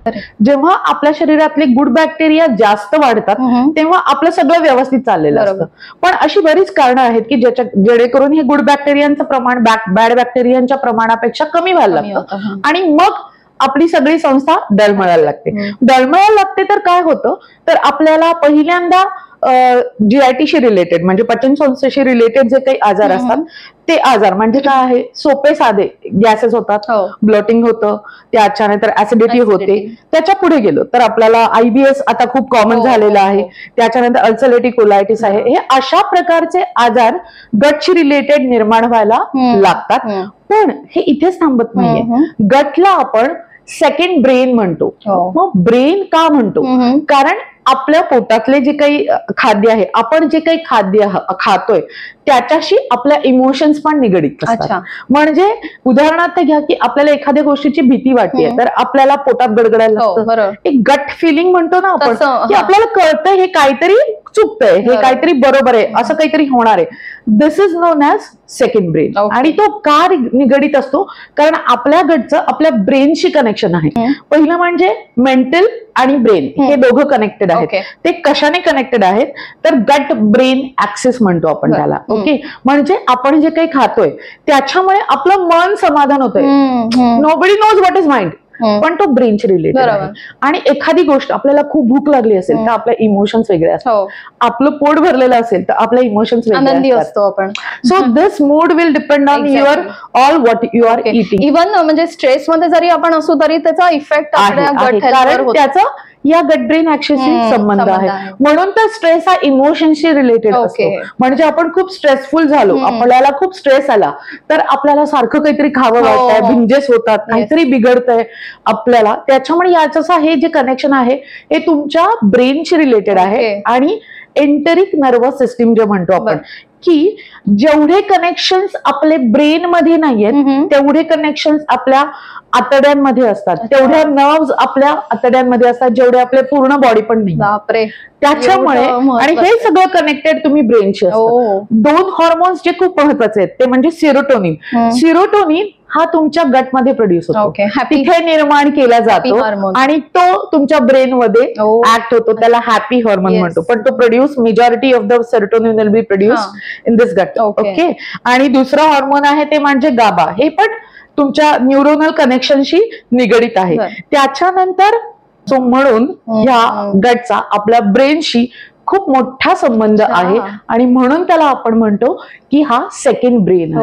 जेव्हा आपल्या शरीरातले गुड बॅक्टेरिया जास्त वाढतात तेव्हा आपलं सगळं व्यवस्थित चाललेलं असतं. पण अशी बरीच कारणं आहेत की जेणेकरून हे गुड बॅक्टेरियांचं प्रमाण बॅड बॅक्टेरियांच्या प्रमाणापेक्षा कमी व्हायला लागतं आणि मग आपली सगळी संस्था डळमळायला लागते. डळमळायला लागते तर काय होतं, तर आपल्याला पहिल्यांदा जीआयटीशी रिलेटेड म्हणजे पचन संस्थेशी रिलेटेड जे काही आजार असतात ते आजार म्हणजे काय आहे, सोपे साधे गॅसेस होतात, ब्लॉटिंग होतं, त्याच्यानंतर ऍसिडिटी होते. त्याच्या पुढे गेलो तर आपल्याला IBS आता खूप कॉमन झालेला आहे, त्याच्यानंतर अल्सरेटिव्ह कोलायटिस आहे. हे अशा प्रकारचे आजार गटशी रिलेटेड निर्माण व्हायला लागतात. पण हे इथेच थांबत नाहीये. गटला आपण सेकंड ब्रेन म्हणतो. मग ब्रेन का म्हणतो, कारण आपल्या पोटातले जे काही खाद्य आहे, आपण जे काही खाद्य खातोय त्याच्याशी आपल्या इमोशन्स पण निगडीत असतात. म्हणजे उदाहरणार्थ घ्या की आपल्याला एखाद्या गोष्टीची भीती वाटते तर आपल्याला पोटात गडगडायला लागतं. एक गट फिलिंग म्हणतो ना आपण, की आपल्याला कळतंय हे काहीतरी चुकतंय, हे काहीतरी बरोबर आहे, असं काहीतरी होणार आहे. This is known as second brain. आणि तो का निगडीत असतो, कारण आपल्या गटचं आपल्या ब्रेनशी कनेक्शन आहे. पहिलं म्हणजे मेंटल आणि ब्रेन हे दोघं कनेक्टेड आहेत. ते कशाने कनेक्टेड आहेत, तर गट ब्रेन ऍक्सिस म्हणतो आपण त्याला. ओके, म्हणजे आपण जे काही खातोय त्याच्यामुळे आपलं मन समाधान होतंय. Nobody knows what is mind, पण तो ब्रेनशी रिलेटेड आहे. आणि एखादी गोष्ट आपल्याला खूप भूक लागली असेल तर आपले इमोशन्स वेगळे असतात. आपलं पोट भरलेलं असेल तर आपले इमोशन्स वेगळे असतात. So this mood will depend on your all what you are eating. Even म्हणजे स्ट्रेस मध्ये जरी आपण असू तरी त्याचा इफेक्ट कारण त्याचा या गट ब्रेन ऍक्सिसशी संबंध आहे. म्हणून तर स्ट्रेस हा इमोशनशी रिलेटेड असतो. म्हणजे आपण खूप स्ट्रेसफुल झालो, आपल्याला खूप स्ट्रेस आला तर आपल्याला सारखं काहीतरी खावं वाटतंय, भिंजेस होतात, काहीतरी बिघडतंय आपल्याला. त्याच्यामुळे याचं हे जे कनेक्शन आहे हे तुमच्या ब्रेनशी रिलेटेड आहे. आणि एंटरिक नर्वस सिस्टीम जे म्हणतो आपण, की जेवढे कनेक्शन्स आपले ब्रेन मध्ये नाहीयेत तेवढे कनेक्शन्स आपल्या आतड्यांमध्ये असतात, तेवढ्या नर्व्स आपल्या आतड्यांमध्ये असतात जेवढे आपले पूर्ण बॉडी पण नाही. त्याच्यामुळे आणि हे सगळं कनेक्टेड तुम्ही ब्रेनशी असतं. दोन हॉर्मोन्स जे खूप महत्वाचे आहेत ते म्हणजे सेरोटोनिन. सेरोटोनिन हा तुमच्या गटमध्ये प्रोड्यूस होतो, तिथे निर्माण केला जातो आणि तो तुमच्या ब्रेन मध्ये ऍक्ट होतो. त्याला हॅपी हॉर्मोन म्हणतो. पण तो produce majority of the serotonin will be produce in this गट. ओके, आणि दुसरा हॉर्मोन आहे ते म्हणजे गाबा. हे पण तुमच्या न्यूरोनल कनेक्शनशी निगडीत आहे. त्याच्यानंतर म्हणून ह्या गटचा आपल्या ब्रेनशी खूप मोठा संबंध आहे आणि म्हणून त्याला आपण म्हणतो की हा सेकंड ब्रेन आहे.